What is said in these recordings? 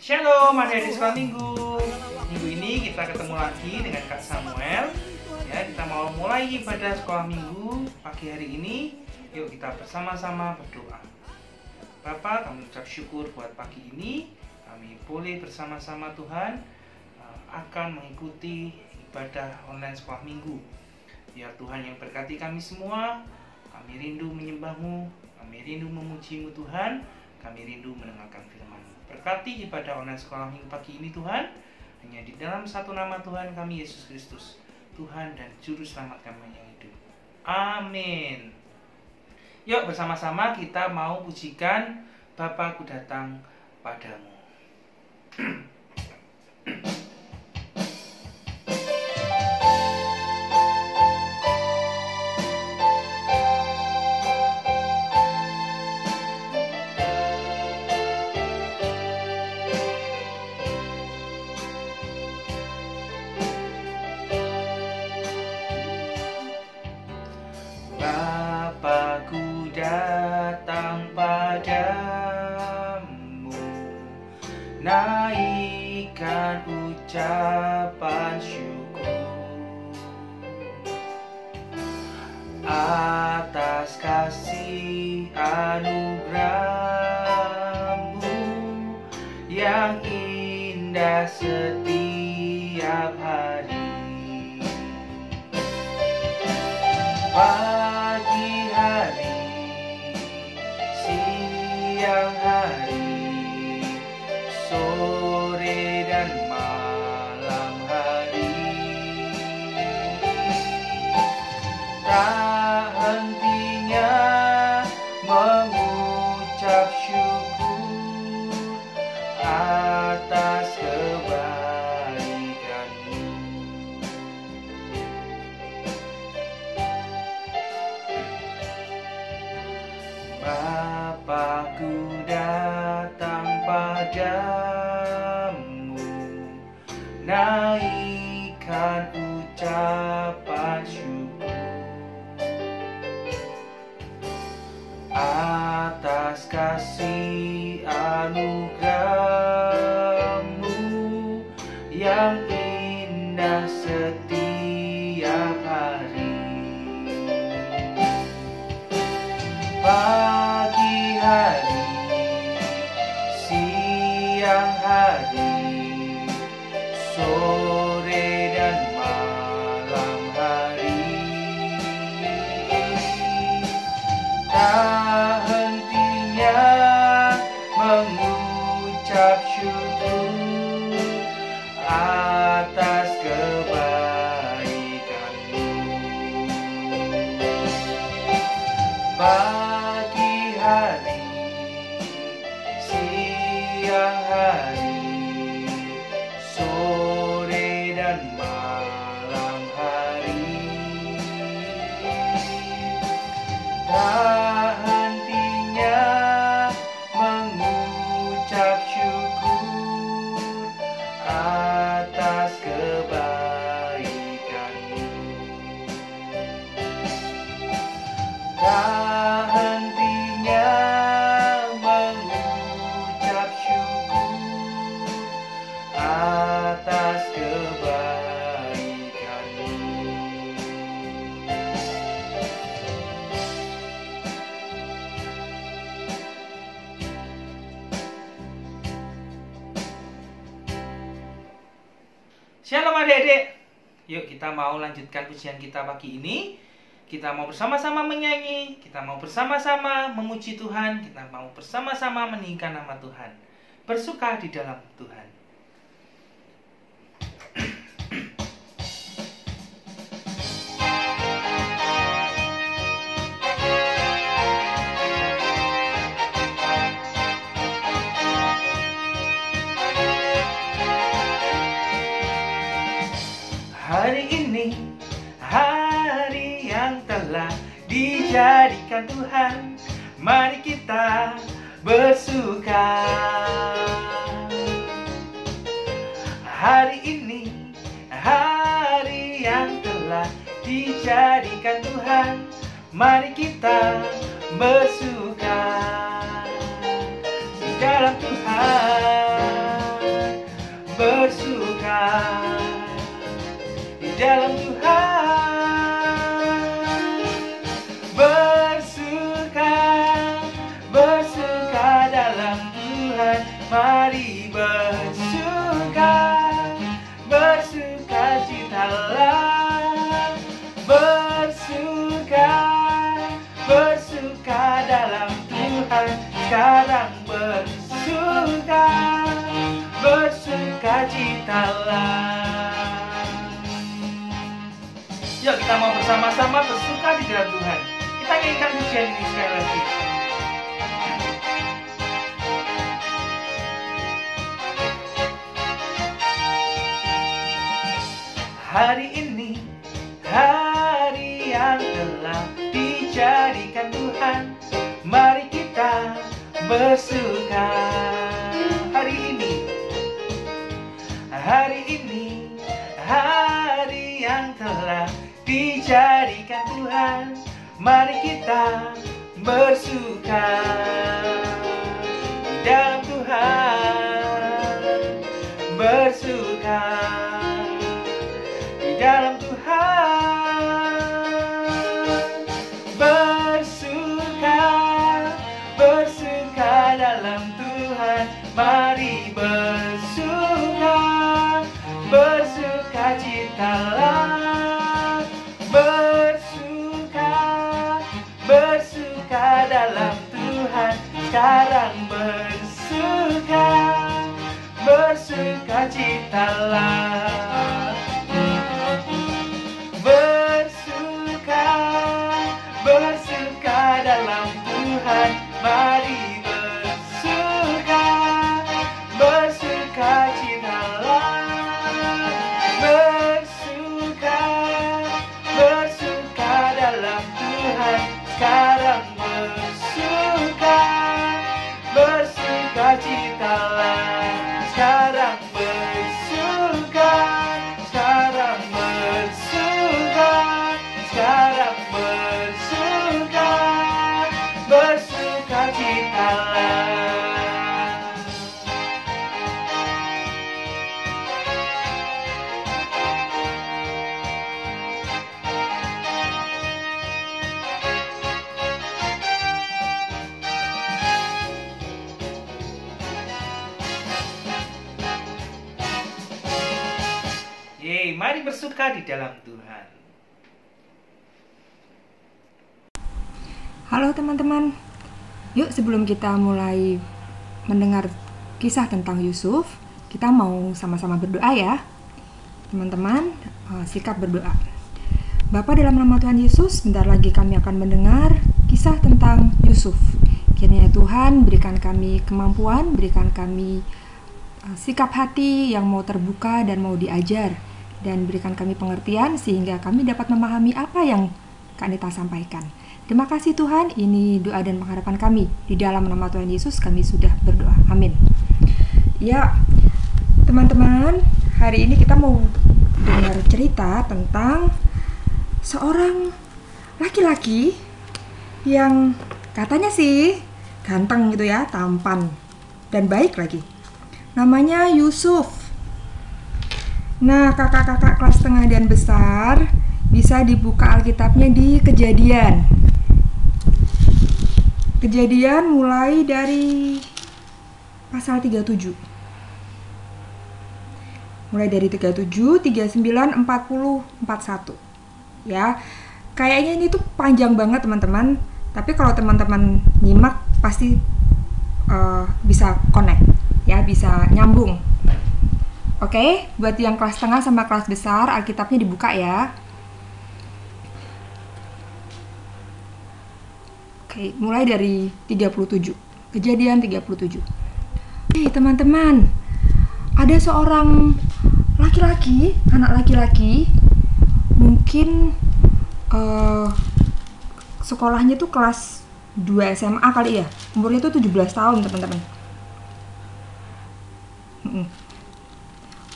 Shalom adik-adik sekolah minggu. Minggu ini kita ketemu lagi dengan Kak Samuel. Ya, kita mau mulai ibadah sekolah minggu pagi hari ini. Yuk kita bersama-sama berdoa. Bapa, kami ucap syukur buat pagi ini. Kami boleh bersama-sama Tuhan akan mengikuti ibadah online sekolah minggu. Biar Tuhan yang berkati kami semua. Kami rindu menyembah-Mu, kami rindu memuji-Mu Tuhan, kami rindu mendengarkan firman-Mu. Berkati ibadah online sekolah minggu pagi ini Tuhan, hanya di dalam satu nama Tuhan kami Yesus Kristus, Tuhan dan Juru Selamat kami yang hidup. Amin. Yuk bersama-sama kita mau pujikan Bapa ku datang padamu. Bapa-Ku datang padamu, naikkan ucapan syukur atas kasih anugerah-Mu yang indah setiap hari. Pagi hari, siang hari, sore dan malam hari, tak hentinya mengucap syukur atas kebaikan-Mu. Bapa-Ku datang padamu, naikkan ucapan syukur atas kasih anugerah-Mu yang indah setiap hari. Pagi hari, siang hari, sore dan malam hari, tak hentinya mengucap syukur atas kebaikan-Mu. Pagi hari, siang hari, sore dan malam hari, tak hentinya mengucap syukur atas kebaikan-Mu. Tak hentinya mengucap syukur atas kebaikan-Mu. Shalom adik-adik. Yuk kita mau lanjutkan pujian kita pagi ini. Kita mau bersama-sama menyanyi, kita mau bersama-sama memuji Tuhan, kita mau bersama-sama meninggikan nama Tuhan. Bersuka di dalam Tuhan. Hari ini, hari yang telah dijadikan Tuhan, mari kita bersuka. Hari ini, hari yang telah dijadikan Tuhan, mari kita bersuka di dalam Tuhan. mari bersukacitalah, bersuka dalam Tuhan. Sekarang bersukacitalah. Yuk kita mau bersama-sama bersuka di dalam Tuhan. Kita nyanyikan pujian ini sekali lagi. Hari ini, hari yang telah dijadikan Tuhan, mari kita bersuka. Hari ini, hari yang telah dijadikan Tuhan, mari kita bersuka dalam Tuhan, bersuka di dalam Tuhan, bersuka dalam Tuhan, mari bersukacitalah, bersuka dalam Tuhan. Sekarang bersukacitalah, bersuka dalam Tuhan, mari bersukacitalah, bersuka dalam Tuhan. Sekarang bersukacitalah, sekarang bersuka, sekarang bersukacitalah. Mari bersuka di dalam Tuhan. Halo teman-teman, yuk sebelum kita mulai mendengar kisah tentang Yusuf, kita mau sama-sama berdoa ya. Teman-teman, sikap berdoa. Bapa, dalam nama Tuhan Yesus, bentar lagi kami akan mendengar kisah tentang Yusuf. Kiranya Tuhan berikan kami kemampuan, berikan kami sikap hati yang mau terbuka dan mau diajar, dan berikan kami pengertian sehingga kami dapat memahami apa yang Kak Nita sampaikan. Terima kasih Tuhan, ini doa dan pengharapan kami. Di dalam nama Tuhan Yesus kami sudah berdoa. Amin. Ya, teman-teman, hari ini kita mau dengar cerita tentang seorang laki-laki yang katanya sih ganteng gitu ya, tampan dan baik lagi. Namanya Yusuf. Nah, kakak-kakak kelas tengah dan besar bisa dibuka Alkitabnya di Kejadian. Kejadian mulai dari pasal 37. Mulai dari 37, 39, 40, 41. Ya, kayaknya ini tuh panjang banget teman-teman. Tapi kalau teman-teman nyimak pasti bisa connect, ya, bisa nyambung. Oke, buat yang kelas tengah sama kelas besar, Alkitabnya dibuka ya. Oke, mulai dari 37. Kejadian 37. Teman-teman, ada seorang laki-laki, anak laki-laki, mungkin sekolahnya tuh kelas 2 SMA kali ya. Umurnya tuh 17 tahun, teman-teman.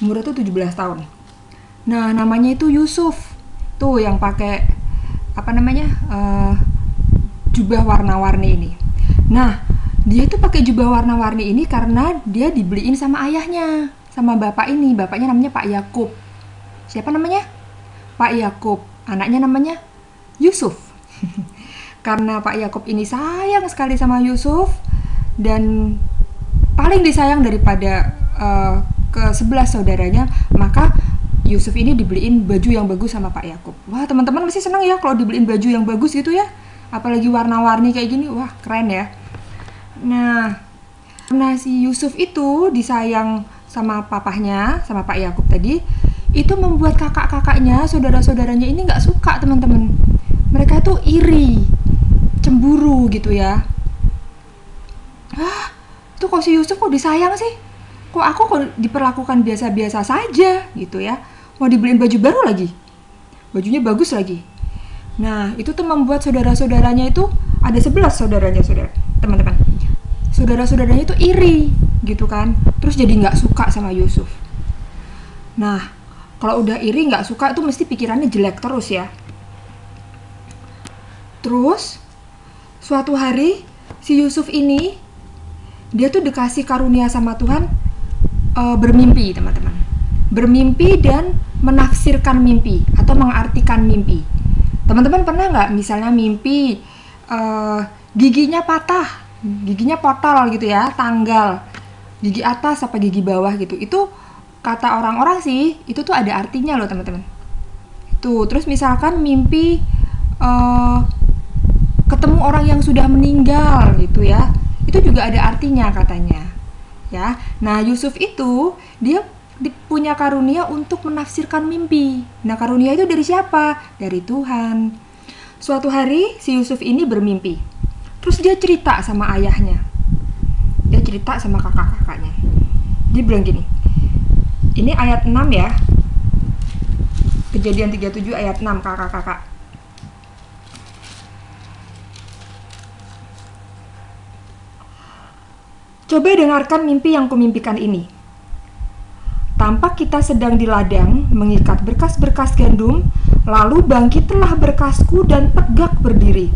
Umurnya tuh 17 tahun. Nah, namanya itu Yusuf. Tuh yang pakai jubah warna-warni ini. Nah, dia tuh pakai jubah warna-warni ini karena dia dibeliin sama ayahnya, sama bapak ini. Bapaknya namanya Pak Yakub. Siapa namanya? Pak Yakub. Anaknya namanya Yusuf. Karena Pak Yakub ini sayang sekali sama Yusuf dan paling disayang daripada ke-11 saudaranya, maka Yusuf ini dibeliin baju yang bagus sama Pak Yakub. Wah, teman-teman pasti senang ya kalau dibeliin baju yang bagus gitu ya. Apalagi warna-warni kayak gini, wah keren ya. Nah, karena si Yusuf itu disayang sama papahnya, sama Pak Yakub tadi, itu membuat kakak-kakaknya, saudara-saudaranya ini nggak suka, teman-teman. Mereka tuh iri, cemburu gitu ya. Tuh kok si Yusuf kok disayang sih? Kok aku diperlakukan biasa-biasa saja gitu ya. Mau dibeliin baju baru lagi, bajunya bagus lagi. Nah, itu tuh membuat saudara-saudaranya itu, ada 11 saudaranya, teman-teman. Saudara-saudaranya itu iri gitu kan. Terus jadi nggak suka sama Yusuf. Nah, kalau udah iri nggak suka itu mesti pikirannya jelek terus ya. Terus suatu hari si Yusuf ini, dia tuh dikasih karunia sama Tuhan, bermimpi, teman-teman. Bermimpi dan menafsirkan mimpi atau mengartikan mimpi. Teman-teman pernah nggak misalnya mimpi giginya patah, giginya potol gitu ya, tanggal, gigi atas apa gigi bawah gitu. Itu kata orang-orang sih, itu tuh ada artinya loh, teman-teman. Tuh, terus misalkan mimpi ketemu orang yang sudah meninggal gitu ya, itu juga ada artinya katanya. Ya, nah Yusuf itu dia punya karunia untuk menafsirkan mimpi. Nah, karunia itu dari siapa? Dari Tuhan. Suatu hari si Yusuf ini bermimpi. Terus dia cerita sama ayahnya. Dia cerita sama kakak-kakaknya. Dia bilang gini. Ini ayat 6 ya. Kejadian 37 ayat 6, kakak-kakak. Coba dengarkan mimpi yang kumimpikan ini. Tampak kita sedang di ladang mengikat berkas-berkas gandum, lalu bangkitlah berkasku dan tegak berdiri.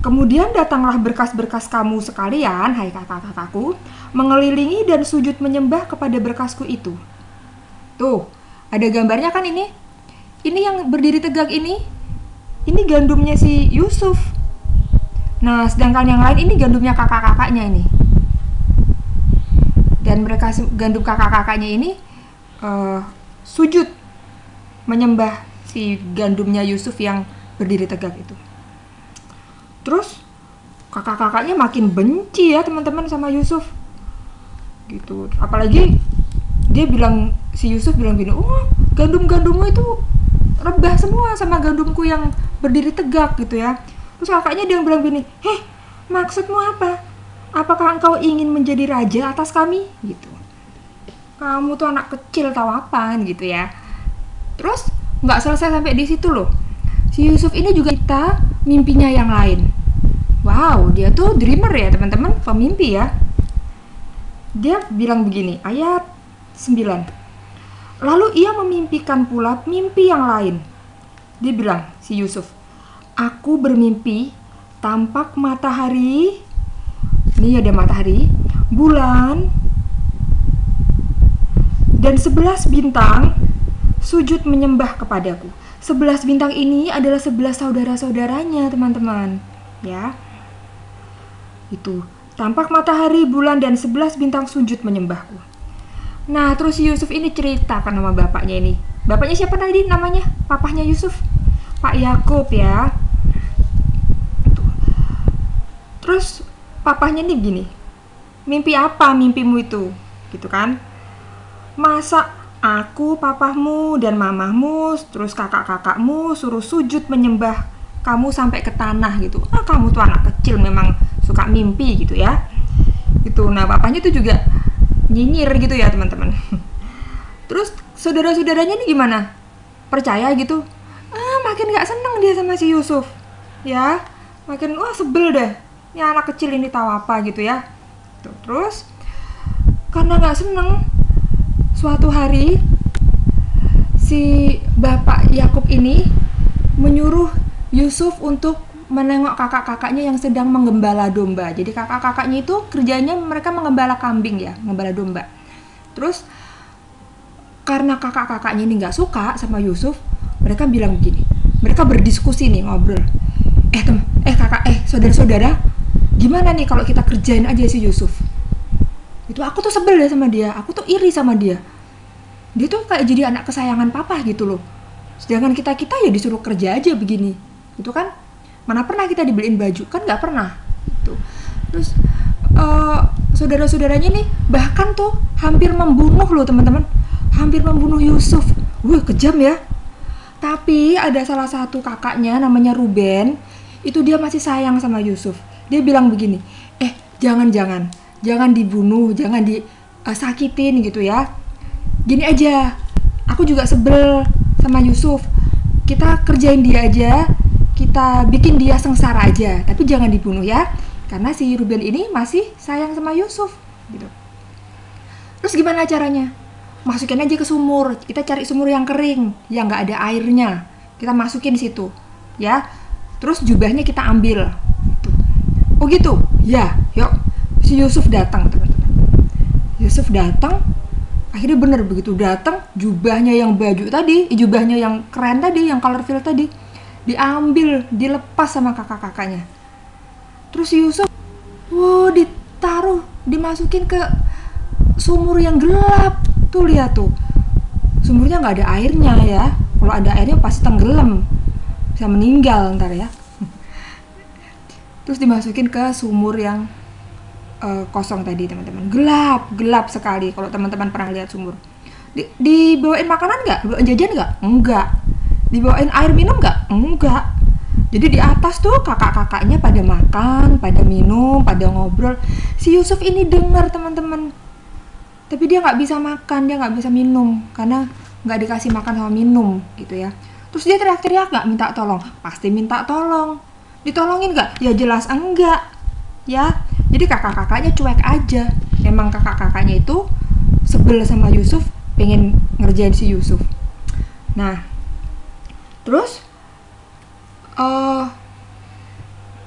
Kemudian datanglah berkas-berkas kamu sekalian, hai kakak-kakakku, mengelilingi dan sujud menyembah kepada berkasku itu. Tuh, ada gambarnya kan ini? Ini yang berdiri tegak ini gandumnya si Yusuf. Nah, sedangkan yang lain ini gandumnya kakak-kakaknya ini. Dan mereka gandum kakak-kakaknya ini sujud menyembah si gandumnya Yusuf yang berdiri tegak itu. Terus kakak-kakaknya makin benci ya teman-teman sama Yusuf. Gitu. Apalagi dia bilang, si Yusuf bilang gini, "Oh, gandum-gandummu itu rebah semua sama gandumku yang berdiri tegak," gitu ya. Terus kakaknya dia bilang gini, "Heh, maksudmu apa? Apakah engkau ingin menjadi raja atas kami?" Gitu. "Kamu tuh anak kecil tahu apaan," gitu ya. Terus nggak selesai sampai di situ loh. Si Yusuf ini juga kita mimpinya yang lain. Wow, dia tuh dreamer ya teman-teman, pemimpi ya. Dia bilang begini, ayat 9. Lalu ia memimpikan pula mimpi yang lain. Dia bilang, si Yusuf, "Aku bermimpi tampak matahari," ini ada matahari, "bulan, dan 11 bintang sujud menyembah kepadaku." 11 bintang ini adalah 11 saudara-saudaranya, teman-teman. Ya. Itu, tampak matahari, bulan, dan 11 bintang sujud menyembahku. Nah, terus Yusuf ini cerita kan sama bapaknya ini. Bapaknya siapa tadi namanya? Papahnya Yusuf? Pak Yakub ya. Terus papahnya nih gini, "Mimpi apa mimpimu itu?" Gitu kan. "Masa aku, papahmu, dan mamahmu, terus kakak-kakakmu suruh sujud menyembah kamu sampai ke tanah gitu. Ah, kamu tuh anak kecil memang suka mimpi," gitu ya. Gitu. Nah, papahnya tuh juga nyinyir gitu ya, teman-teman. Terus saudara-saudaranya ini gimana? Percaya gitu? Makin gak seneng dia sama si Yusuf. Ya, makin sebel deh. Ya anak kecil ini tahu apa gitu ya. Terus karena gak seneng, suatu hari si bapak Yakub ini menyuruh Yusuf untuk menengok kakak-kakaknya yang sedang menggembala domba. Jadi kakak-kakaknya itu kerjanya mereka mengembala kambing ya, mengembala domba. Terus karena kakak-kakaknya ini gak suka sama Yusuf, mereka bilang begini, mereka berdiskusi nih, ngobrol. Saudara-saudara, gimana nih kalau kita kerjain aja si Yusuf? Itu aku tuh sebel ya sama dia, aku tuh iri sama dia. Dia tuh kayak jadi anak kesayangan papa gitu loh. Sedangkan kita ya disuruh kerja aja begini, gitu kan? Mana pernah kita dibeliin baju, kan nggak pernah. Gitu. Terus saudara-saudaranya nih bahkan tuh hampir membunuh loh teman-teman, hampir membunuh Yusuf. Wah kejam ya. Tapi ada salah satu kakaknya namanya Ruben, itu dia masih sayang sama Yusuf. Dia bilang begini, jangan dibunuh, jangan disakitin gitu ya. Gini aja, aku juga sebel sama Yusuf. Kita kerjain dia aja, kita bikin dia sengsara aja, tapi jangan dibunuh ya. Karena si Ruben ini masih sayang sama Yusuf gitu. Terus gimana caranya? Masukin aja ke sumur. Kita cari sumur yang kering, yang nggak ada airnya. Kita masukin situ, ya. Terus jubahnya kita ambil. Gitu. Oh gitu? Ya, yuk. Si Yusuf datang, teman-teman. Yusuf datang. Akhirnya bener begitu datang, jubahnya yang baju tadi, jubahnya yang keren tadi, yang colorful tadi, diambil, dilepas sama kakak-kakaknya. Terus Yusuf, ditaruh, dimasukin ke sumur yang gelap. Tuh lihat tuh, sumurnya nggak ada airnya ya. Kalau ada airnya pasti tenggelam, bisa meninggal ntar ya. Terus dimasukin ke sumur yang kosong tadi teman-teman, gelap sekali. Kalau teman-teman pernah lihat sumur, dibawain makanan nggak? Dibawain jajan nggak? Enggak. Dibawain air minum nggak? Enggak. Jadi di atas tuh kakak-kakaknya pada makan, pada minum, pada ngobrol. Si Yusuf ini dengar teman-teman, tapi dia nggak bisa makan, dia nggak bisa minum karena nggak dikasih makan sama minum gitu ya. Terus dia teriak-teriak nggak minta tolong? Pasti minta tolong. Ditolongin nggak? Ya jelas enggak ya. Jadi kakak-kakaknya cuek aja. Emang kakak-kakaknya itu sebel sama Yusuf, pengen ngerjain si Yusuf. Nah, terus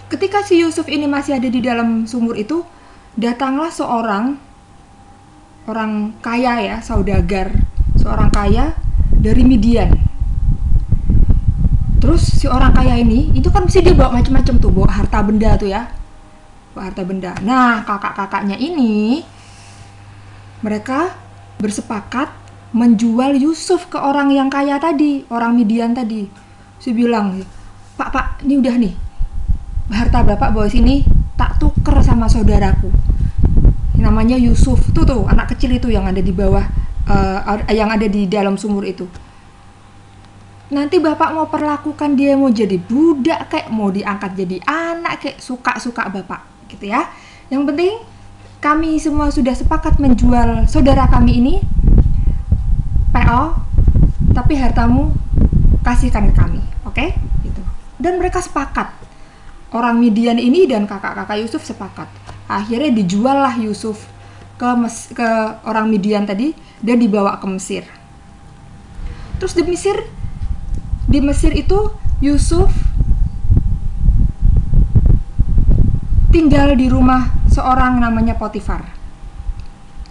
ketika si Yusuf ini masih ada di dalam sumur itu, datanglah orang kaya ya, saudagar, seorang kaya dari Midian. Terus si orang kaya ini, itu kan mesti dia bawa macam-macam tuh, bawa harta benda tuh ya, bawa harta benda. Nah kakak-kakaknya ini, mereka bersepakat menjual Yusuf ke orang yang kaya tadi, orang Midian tadi. Saya bilang, Pak, ini udah nih, harta bapak bawa sini, tak tuker sama saudaraku. Namanya Yusuf, tuh anak kecil itu yang ada di bawah, yang ada di dalam sumur itu. Nanti bapak mau perlakukan dia, mau jadi budak kayak, mau diangkat jadi anak kayak, suka-suka bapak gitu ya. Yang penting kami semua sudah sepakat menjual saudara kami ini, PO, tapi hartamu kasihkan ke kami, oke? Gitu. Dan mereka sepakat, orang Midian ini dan kakak-kakak Yusuf sepakat. Akhirnya dijual lah Yusuf ke orang Midian tadi dan dibawa ke Mesir. Terus di Mesir itu Yusuf tinggal di rumah seorang namanya Potifar.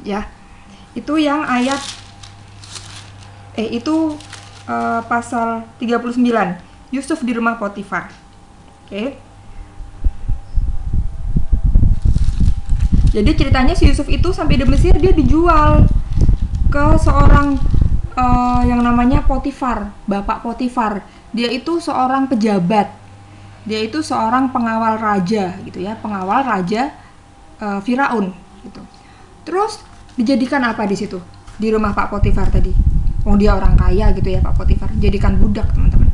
Ya. Itu yang ayat pasal 39. Yusuf di rumah Potifar. Oke. Jadi ceritanya si Yusuf itu sampai di Mesir dia dijual ke seorang yang namanya Potifar, Bapak Potifar. Dia itu seorang pejabat. Dia itu seorang pengawal raja gitu ya, pengawal raja Firaun gitu. Terus dijadikan apa di situ? Di rumah Pak Potifar tadi. Oh dia orang kaya gitu ya Pak Potifar, jadikan budak teman-teman.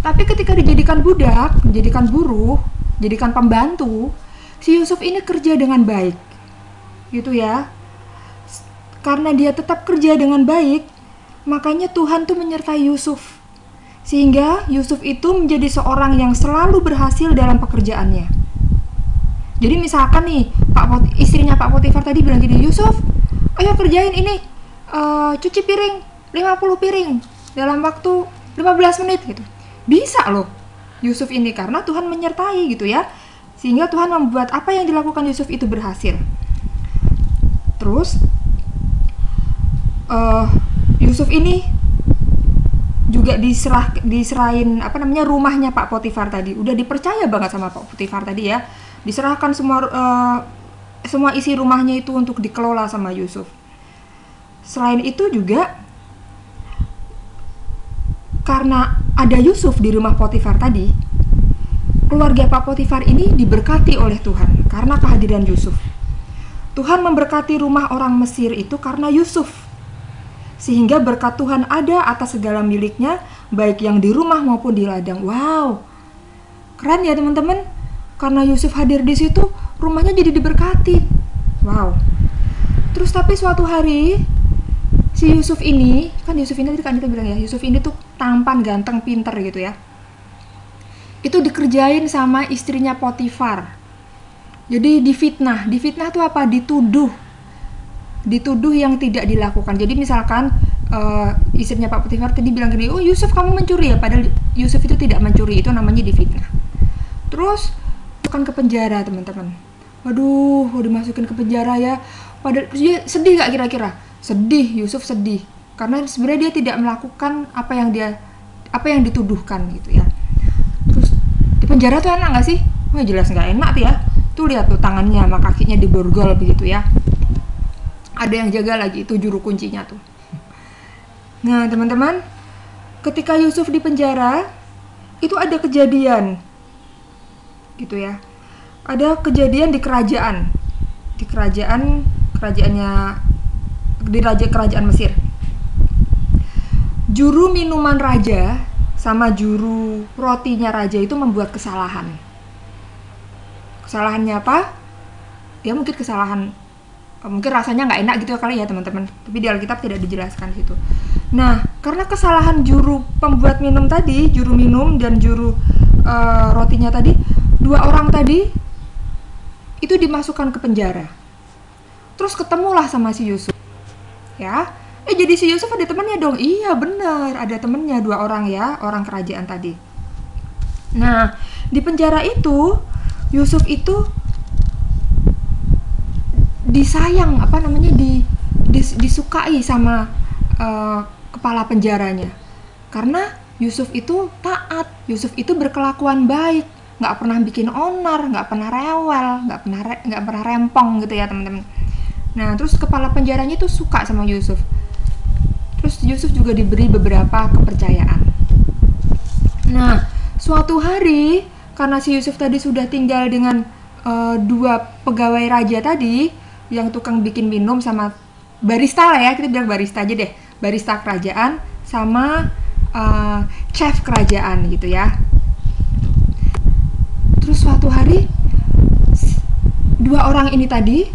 Tapi ketika dijadikan budak, dijadikan buruh, jadikan pembantu, si Yusuf ini kerja dengan baik gitu ya. Karena dia tetap kerja dengan baik, makanya Tuhan tuh menyertai Yusuf, sehingga Yusuf itu menjadi seorang yang selalu berhasil dalam pekerjaannya. Jadi misalkan nih istrinya Pak Potifar tadi bilang gini, Yusuf ayo kerjain ini, cuci piring 50 piring dalam waktu 15 menit gitu. Bisa loh Yusuf ini, karena Tuhan menyertai gitu ya, sehingga Tuhan membuat apa yang dilakukan Yusuf itu berhasil. Terus Yusuf ini juga diserahin rumahnya Pak Potifar tadi. Udah dipercaya banget sama Pak Potifar tadi ya. Diserahkan semua semua isi rumahnya itu untuk dikelola sama Yusuf. Selain itu juga karena ada Yusuf di rumah Potifar tadi, keluarga Pak Potifar ini diberkati oleh Tuhan karena kehadiran Yusuf. Tuhan memberkati rumah orang Mesir itu karena Yusuf, sehingga berkat Tuhan ada atas segala miliknya, baik yang di rumah maupun di ladang. Wow, keren ya teman-teman. Karena Yusuf hadir di situ, rumahnya jadi diberkati. Wow. Terus tapi suatu hari si Yusuf ini tadi kan kita bilang ya, Yusuf ini tuh tampan, ganteng, pinter gitu ya. Itu dikerjain sama istrinya Potifar. Jadi difitnah. Difitnah tuh apa? Dituduh yang tidak dilakukan. Jadi misalkan istrinya Pak Potifar tadi bilang gini, oh Yusuf kamu mencuri ya, padahal Yusuf itu tidak mencuri. Itu namanya difitnah. Terus masukkan ke penjara teman-teman. Waduh, dimasukin ke penjara ya. Padahal dia sedih gak kira-kira? Sedih, Yusuf sedih. Karena sebenarnya dia tidak melakukan apa yang dituduhkan gitu ya. Terus di penjara tuh enak gak sih? Wah jelas gak enak tuh ya. Tuh lihat tuh tangannya sama kakinya diborgol begitu ya. Ada yang jaga lagi, itu juru kuncinya tuh. Nah teman-teman, ketika Yusuf di penjara, itu ada kejadian gitu ya. Ada kejadian di kerajaan Mesir. Juru minuman raja sama juru rotinya raja itu membuat kesalahan. Kesalahannya apa? Ya mungkin mungkin rasanya nggak enak gitu kali ya teman-teman. Tapi di Alkitab tidak dijelaskan situ. Nah, karena kesalahan juru pembuat minum tadi, juru minum dan juru rotinya tadi, dua orang tadi itu dimasukkan ke penjara. Terus ketemulah sama si Yusuf. Ya, jadi si Yusuf ada temannya dong. Iya benar, ada temannya, dua orang ya, orang kerajaan tadi. Nah, di penjara itu Yusuf itu disayang, disukai sama kepala penjaranya. Karena Yusuf itu taat, Yusuf itu berkelakuan baik, nggak pernah bikin onar, nggak pernah rewel, nggak pernah rempong gitu ya teman-teman. Nah, terus kepala penjaranya itu suka sama Yusuf. Terus Yusuf juga diberi beberapa kepercayaan. Nah, suatu hari karena si Yusuf tadi sudah tinggal dengan dua pegawai raja tadi, yang tukang bikin minum sama barista lah ya, kita bilang barista aja deh, barista kerajaan sama chef kerajaan gitu ya. Terus suatu hari dua orang ini tadi,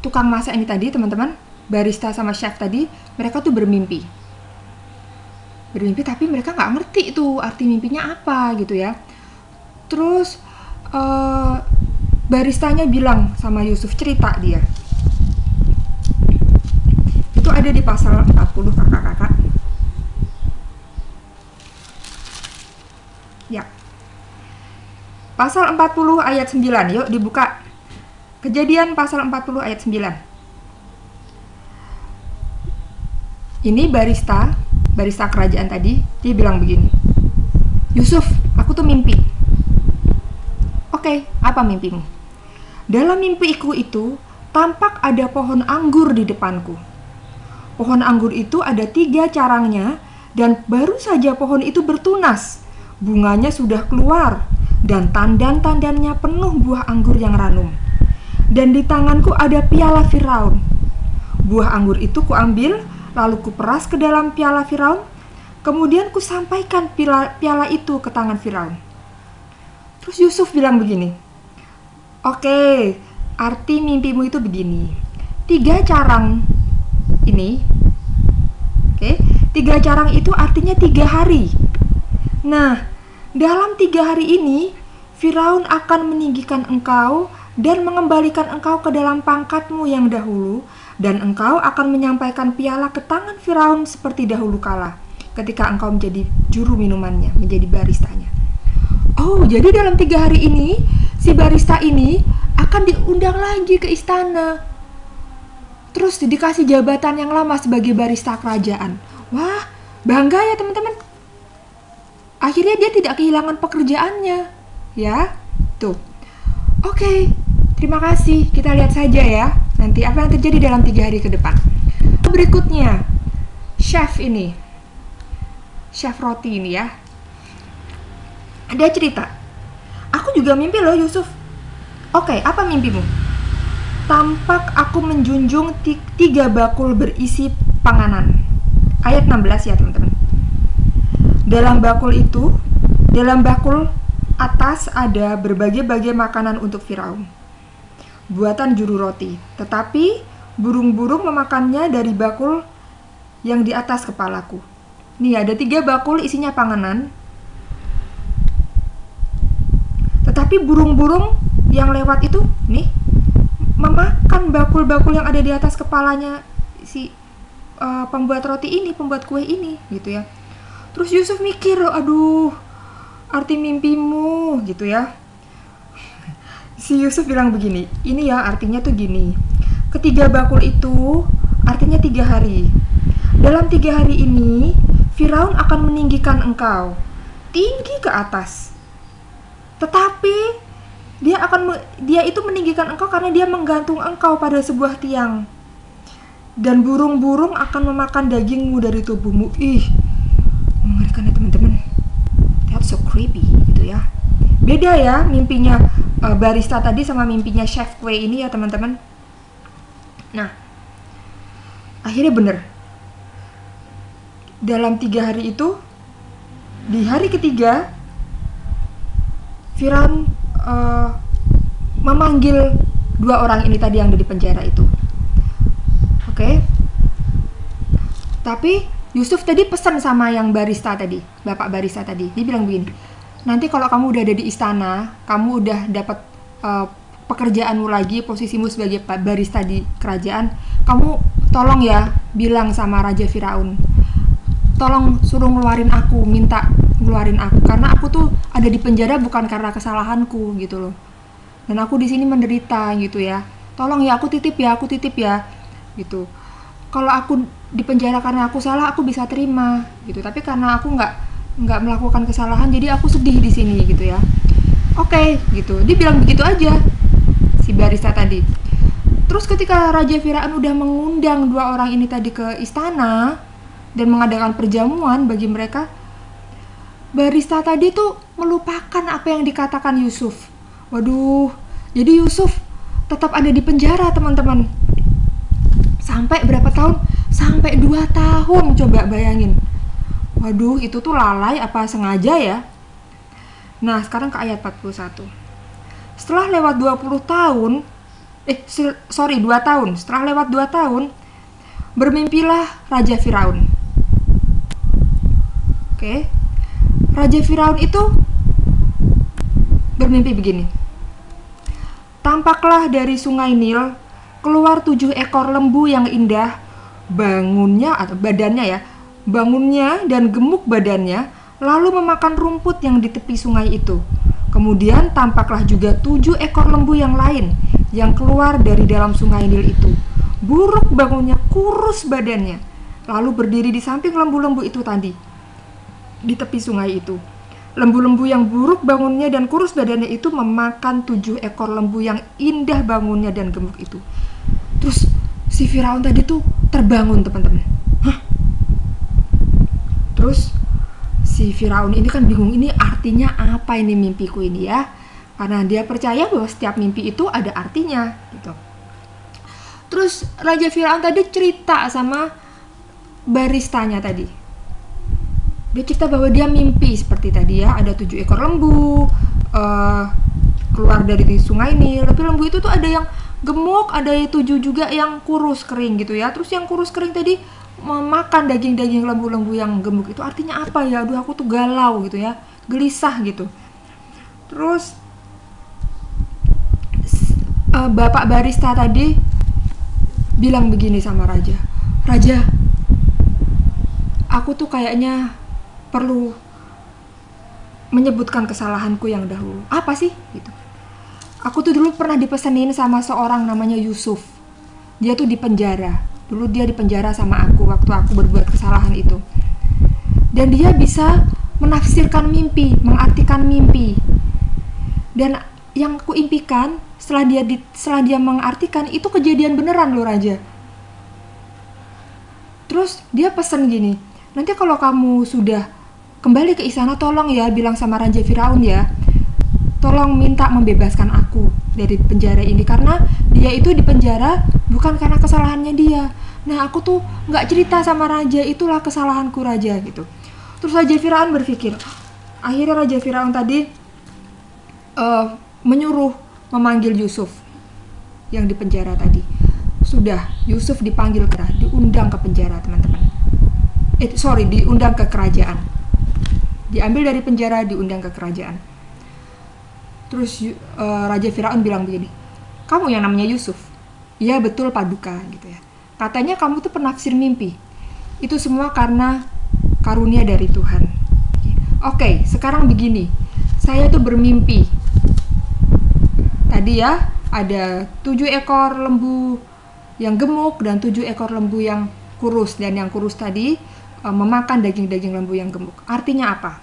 tukang masak ini tadi teman-teman, barista sama chef tadi, mereka tuh bermimpi tapi mereka nggak ngerti itu arti mimpinya apa gitu ya. Terus baristanya bilang sama Yusuf, cerita dia. Itu ada di pasal 40 kakak-kakak. Ya. Pasal 40 ayat 9, yuk dibuka. Kejadian pasal 40 ayat 9. Ini barista kerajaan tadi, dia bilang begini. Yusuf, aku tuh mimpi. Oke, apa mimpimu? Dalam mimpiku itu, tampak ada pohon anggur di depanku. Pohon anggur itu ada 3 carangnya, dan baru saja pohon itu bertunas. Bunganya sudah keluar, dan tandan-tandannya penuh buah anggur yang ranum. Dan di tanganku ada piala Firaun. Buah anggur itu kuambil, lalu kuperas ke dalam piala Firaun. Kemudian kusampaikan piala itu ke tangan Firaun. Terus Yusuf bilang begini, oke, arti mimpimu itu begini. 3 carang ini, oke, 3 carang itu artinya 3 hari. Nah, dalam 3 hari ini, Firaun akan meninggikan engkau dan mengembalikan engkau ke dalam pangkatmu yang dahulu, dan engkau akan menyampaikan piala ke tangan Firaun seperti dahulu kala, ketika engkau menjadi juru minumannya, menjadi baristanya. Oh, jadi dalam 3 hari ini, si barista ini akan diundang lagi ke istana. Terus dikasih jabatan yang lama sebagai barista kerajaan. Wah, bangga ya teman-teman. Akhirnya dia tidak kehilangan pekerjaannya. Ya, tuh. Oke, Terima kasih, kita lihat saja ya nanti apa yang terjadi dalam 3 hari ke depan. Berikutnya, chef roti ini ya. Dia cerita, aku juga mimpi loh Yusuf. Oke, apa mimpimu? Tampak aku menjunjung 3 bakul berisi panganan. Ayat 16 ya teman-teman. Dalam bakul atas ada berbagai-bagai makanan untuk Firaun, buatan juru roti. Tetapi burung-burung memakannya dari bakul yang di atas kepalaku. Nih ada 3 bakul isinya panganan. Tetapi burung-burung yang lewat itu nih memakan bakul-bakul yang ada di atas kepalanya si pembuat roti ini, pembuat kue ini gitu ya. Terus Yusuf mikir, aduh, arti mimpimu gitu ya. Si Yusuf bilang begini, ini ya artinya tuh gini. Ketiga bakul itu artinya 3 hari. Dalam 3 hari ini Firaun akan meninggikan engkau tinggi ke atas. Tetapi dia itu meninggikan engkau karena dia menggantung engkau pada sebuah tiang. Dan burung-burung akan memakan dagingmu dari tubuhmu. Ih, mengerikan ya teman-teman. That's so creepy gitu ya. Beda ya mimpinya barista tadi sama mimpinya chef kue ini ya teman-teman. Nah, akhirnya bener. Dalam 3 hari itu, di hari ketiga Firaun memanggil 2 orang ini tadi yang ada di penjara itu. Oke. Tapi Yusuf tadi pesan sama yang barista tadi, bapak barista tadi. Dia bilang begini, nanti kalau kamu udah ada di istana, kamu udah dapat pekerjaanmu lagi, posisimu sebagai barista di kerajaan, kamu tolong ya bilang sama Raja Firaun, tolong suruh ngeluarin aku, minta ngeluarin aku, karena aku tuh ada di penjara bukan karena kesalahanku gitu loh, dan aku di sini menderita gitu ya. Tolong ya, aku titip ya gitu. Kalau aku di penjara karena aku salah, aku bisa terima gitu, tapi karena aku nggak melakukan kesalahan, jadi aku sedih di sini gitu ya. Oke, gitu. Dia bilang begitu aja si barista tadi. Terus ketika Raja Firaun udah mengundang 2 orang ini tadi ke istana dan mengadakan perjamuan bagi mereka, barista tadi tuh melupakan apa yang dikatakan Yusuf. Waduh, jadi Yusuf tetap ada di penjara teman-teman. Sampai berapa tahun? Sampai 2 tahun, coba bayangin. Waduh, itu tuh lalai apa sengaja ya? Nah, sekarang ke ayat 41. Setelah lewat 2 tahun, setelah lewat 2 tahun, bermimpilah Raja Firaun. Oke. Raja Firaun itu bermimpi begini. Tampaklah dari sungai Nil keluar 7 ekor lembu yang indah, bangunnya dan gemuk badannya, lalu memakan rumput yang di tepi sungai itu. Kemudian tampaklah juga 7 ekor lembu yang lain yang keluar dari dalam sungai Nil itu. Buruk bangunnya, kurus badannya, lalu berdiri di samping lembu-lembu itu tadi, di tepi sungai itu. Lembu-lembu yang buruk bangunnya dan kurus badannya itu memakan 7 ekor lembu yang indah bangunnya dan gemuk itu. Terus si Firaun tadi tuh terbangun teman-teman. Terus si Firaun ini kan bingung, ini artinya apa ini mimpiku ini ya? Karena dia percaya bahwa setiap mimpi itu ada artinya gitu. Terus Raja Firaun tadi cerita sama baristanya tadi. Dia cerita bahwa dia mimpi seperti tadi ya, ada 7 ekor lembu keluar dari sungai Nil. Tapi lembu itu tuh ada yang gemuk, ada 7 juga yang kurus kering gitu ya. Terus yang kurus kering tadi memakan daging-daging lembu-lembu yang gemuk. Itu artinya apa ya? Aduh, aku tuh galau gitu ya, gelisah gitu. Terus bapak barista tadi bilang begini sama Raja, Raja, aku tuh kayaknya perlu menyebutkan kesalahanku yang dahulu. Apa sih? Gitu. Aku tuh dulu pernah dipesenin sama seorang namanya Yusuf. Dia tuh di penjara. Dulu dia di penjara sama aku waktu aku berbuat kesalahan itu. Dan dia bisa menafsirkan mimpi, mengartikan mimpi. Dan yang aku impikan setelah dia mengartikan, itu kejadian beneran loh Raja. Terus dia pesan gini, nanti kalau kamu sudah kembali ke istana, tolong ya bilang sama Raja Firaun ya, tolong minta membebaskan aku dari penjara ini, karena dia itu di penjara bukan karena kesalahannya dia. Nah aku tuh gak cerita sama Raja, itulah kesalahanku Raja gitu. Terus Raja Firaun berpikir, akhirnya Raja Firaun tadi menyuruh memanggil Yusuf yang di penjara tadi. Sudah, Yusuf dipanggil diundang ke penjara teman-teman. Diundang ke kerajaan. Diambil dari penjara, diundang ke kerajaan. Terus Raja Firaun bilang begini, kamu yang namanya Yusuf? Iya betul Paduka gitu ya. Katanya kamu tuh penafsir mimpi. Itu semua karena karunia dari Tuhan. Oke, sekarang begini, saya tuh bermimpi. Tadi ya ada 7 ekor lembu yang gemuk dan 7 ekor lembu yang kurus, dan yang kurus tadi memakan daging-daging lembu yang gemuk. Artinya apa?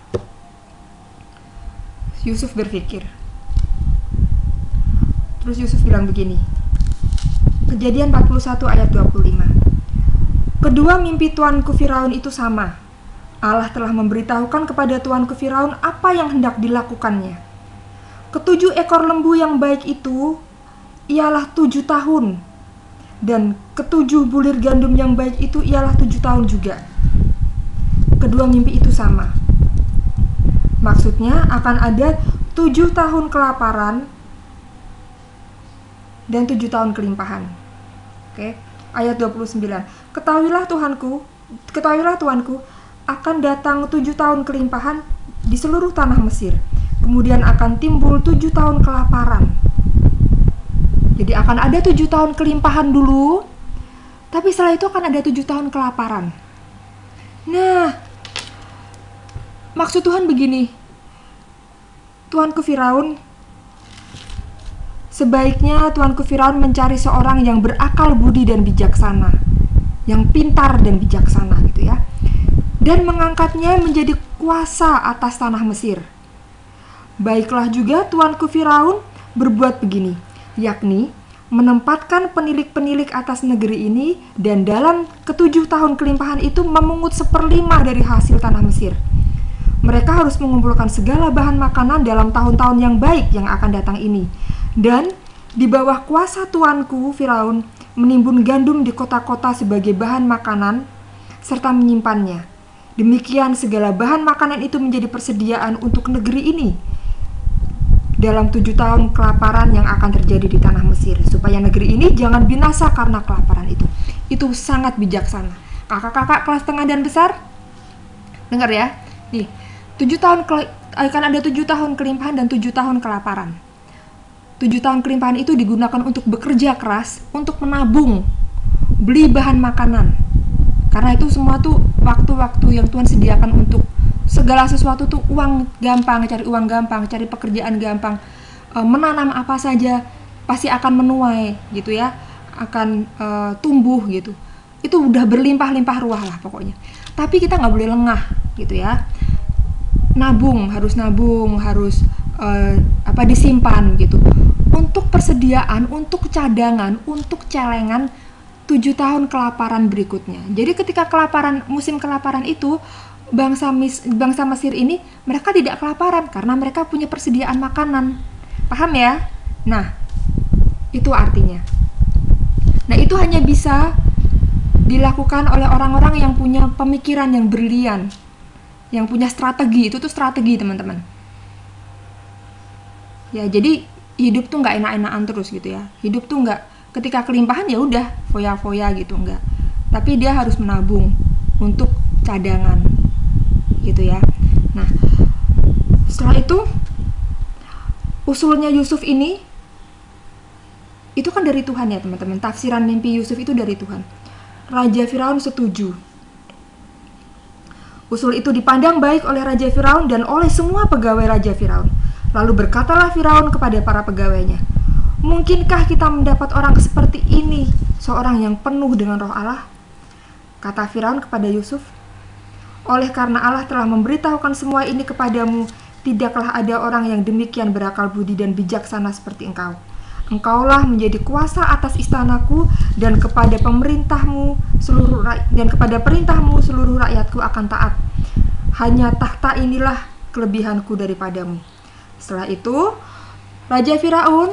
Yusuf berpikir. Terus Yusuf bilang begini, Kejadian 41 ayat 25. Kedua mimpi tuanku Firaun itu sama. Allah telah memberitahukan kepada tuanku Firaun apa yang hendak dilakukannya. Ketujuh ekor lembu yang baik itu ialah 7 tahun, dan ketujuh bulir gandum yang baik itu ialah 7 tahun juga. Kedua mimpi itu sama. Maksudnya akan ada 7 tahun kelaparan dan 7 tahun kelimpahan. Oke, ayat 29. Ketahuilah Tuanku, akan datang 7 tahun kelimpahan di seluruh tanah Mesir. Kemudian akan timbul 7 tahun kelaparan. Jadi akan ada 7 tahun kelimpahan dulu, tapi setelah itu akan ada 7 tahun kelaparan. Nah, maksud Tuhan begini, Tuanku Firaun, sebaiknya Tuanku Firaun mencari seorang yang berakal budi dan bijaksana, yang pintar dan bijaksana gitu ya, dan mengangkatnya menjadi kuasa atas tanah Mesir. Baiklah juga Tuanku Firaun berbuat begini, yakni menempatkan penilik-penilik atas negeri ini, dan dalam ke-7 tahun kelimpahan itu memungut 1/5 dari hasil tanah Mesir. Mereka harus mengumpulkan segala bahan makanan dalam tahun-tahun yang baik yang akan datang ini. Dan di bawah kuasa tuanku Firaun menimbun gandum di kota-kota sebagai bahan makanan serta menyimpannya. Demikian segala bahan makanan itu menjadi persediaan untuk negeri ini dalam 7 tahun kelaparan yang akan terjadi di tanah Mesir, supaya negeri ini jangan binasa karena kelaparan itu. Itu sangat bijaksana. Kakak-kakak kelas tengah dan besar, dengar ya. Nih, 7 tahun akan ada 7 tahun kelimpahan dan 7 tahun kelaparan. 7 tahun kelimpahan itu digunakan untuk bekerja keras, untuk menabung, beli bahan makanan. Karena itu semua tuh waktu-waktu yang Tuhan sediakan untuk segala sesuatu tuh uang gampang, cari uang gampang, cari pekerjaan gampang, menanam apa saja pasti akan menuai gitu ya, akan tumbuh gitu. Itu udah berlimpah-limpah ruah lah pokoknya. Tapi kita nggak boleh lengah gitu ya. Harus nabung, harus disimpan gitu. Untuk persediaan, untuk cadangan, untuk celengan 7 tahun kelaparan berikutnya. Jadi ketika musim kelaparan itu, bangsa Mesir ini mereka tidak kelaparan karena mereka punya persediaan makanan. Paham ya? Nah, itu artinya. Nah, itu hanya bisa dilakukan oleh orang-orang yang punya pemikiran yang brilian, yang punya strategi. Itu tuh strategi, teman-teman. Ya, jadi hidup tuh nggak enak-enakan terus gitu ya. Hidup tuh nggak ketika kelimpahan ya udah foya-foya gitu, enggak. Tapi dia harus menabung untuk cadangan gitu ya. Nah, setelah itu usulnya Yusuf ini itu kan dari Tuhan ya teman-teman. Tafsiran mimpi Yusuf itu dari Tuhan. Raja Firaun setuju. Usul itu dipandang baik oleh Raja Firaun dan oleh semua pegawai Raja Firaun. Lalu berkatalah Firaun kepada para pegawainya, "Mungkinkah kita mendapat orang seperti ini, seorang yang penuh dengan roh Allah?" Kata Firaun kepada Yusuf, "Oleh karena Allah telah memberitahukan semua ini kepadamu, tidaklah ada orang yang demikian berakal budi dan bijaksana seperti engkau. Engkaulah menjadi kuasa atas istanaku, dan kepada perintahmu seluruh rakyatku akan taat. Hanya takhta inilah kelebihanku daripadamu. Setelah itu, Raja Firaun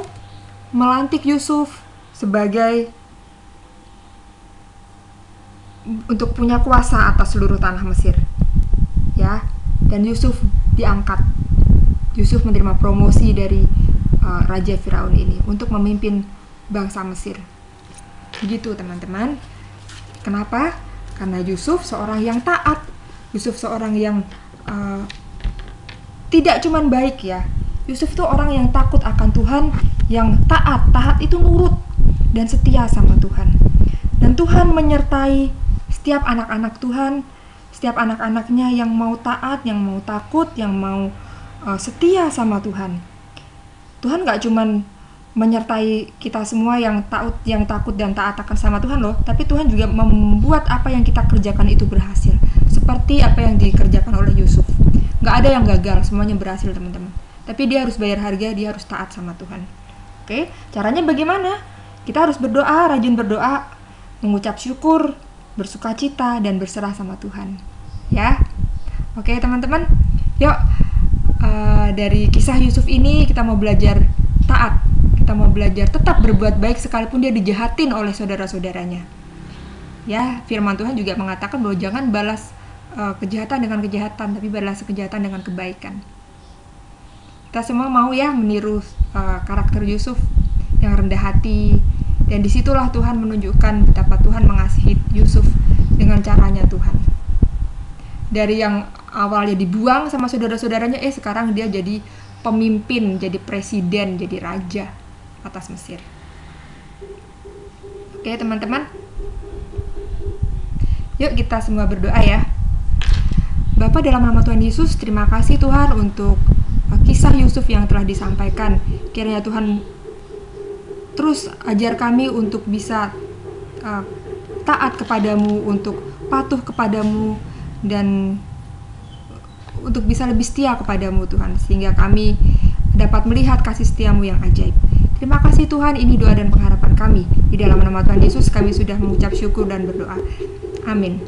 melantik Yusuf sebagai untuk punya kuasa atas seluruh tanah Mesir. Ya, dan Yusuf diangkat. Yusuf menerima promosi dari Raja Firaun ini untuk memimpin bangsa Mesir. Begitu teman-teman. Kenapa? Karena Yusuf seorang yang taat. Yusuf seorang yang tidak cuman baik ya. Yusuf itu orang yang takut akan Tuhan, yang taat. Taat itu nurut dan setia sama Tuhan. Dan Tuhan menyertai setiap anak-anak Tuhan, setiap anak-anaknya yang mau taat, yang mau takut, yang mau setia sama Tuhan. Tuhan gak cuman menyertai kita semua yang takut dan taat akan sama Tuhan loh, tapi Tuhan juga membuat apa yang kita kerjakan itu berhasil, seperti apa yang dikerjakan oleh Yusuf. Gak ada yang gagal, semuanya berhasil teman-teman. Tapi dia harus bayar harga, dia harus taat sama Tuhan. Oke, caranya bagaimana? Kita harus berdoa, rajin berdoa, mengucap syukur, bersukacita, dan berserah sama Tuhan. Ya, oke teman-teman, yuk. Dari kisah Yusuf ini kita mau belajar taat, kita mau belajar tetap berbuat baik sekalipun dia dijahatin oleh saudara-saudaranya. Ya, firman Tuhan juga mengatakan bahwa jangan balas kejahatan dengan kejahatan, tapi balas kejahatan dengan kebaikan. Kita semua mau ya meniru karakter Yusuf yang rendah hati, dan disitulah Tuhan menunjukkan betapa Tuhan mengasihi Yusuf dengan caranya Tuhan. Dari yang awalnya dibuang sama saudara-saudaranya, sekarang dia jadi pemimpin, jadi presiden, jadi raja atas Mesir. Oke teman-teman, yuk kita semua berdoa ya. Bapa, dalam nama Tuhan Yesus, terima kasih Tuhan untuk kisah Yusuf yang telah disampaikan. Kiranya Tuhan terus ajar kami untuk bisa taat kepadamu, untuk patuh kepadamu, dan untuk bisa lebih setia kepadamu Tuhan, sehingga kami dapat melihat kasih setiamu yang ajaib. Terima kasih Tuhan, ini doa dan pengharapan kami. Di dalam nama Tuhan Yesus kami sudah mengucap syukur dan berdoa. Amin.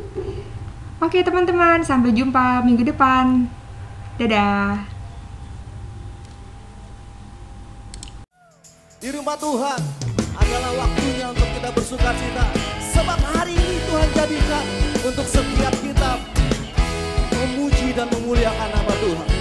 Oke teman-teman, sampai jumpa minggu depan. Dadah. Di rumah Tuhan adalah waktunya untuk kita bersukacita, sebab hari ini Tuhan jadikan untuk setiap kita memuji dan memuliakan nama Tuhan.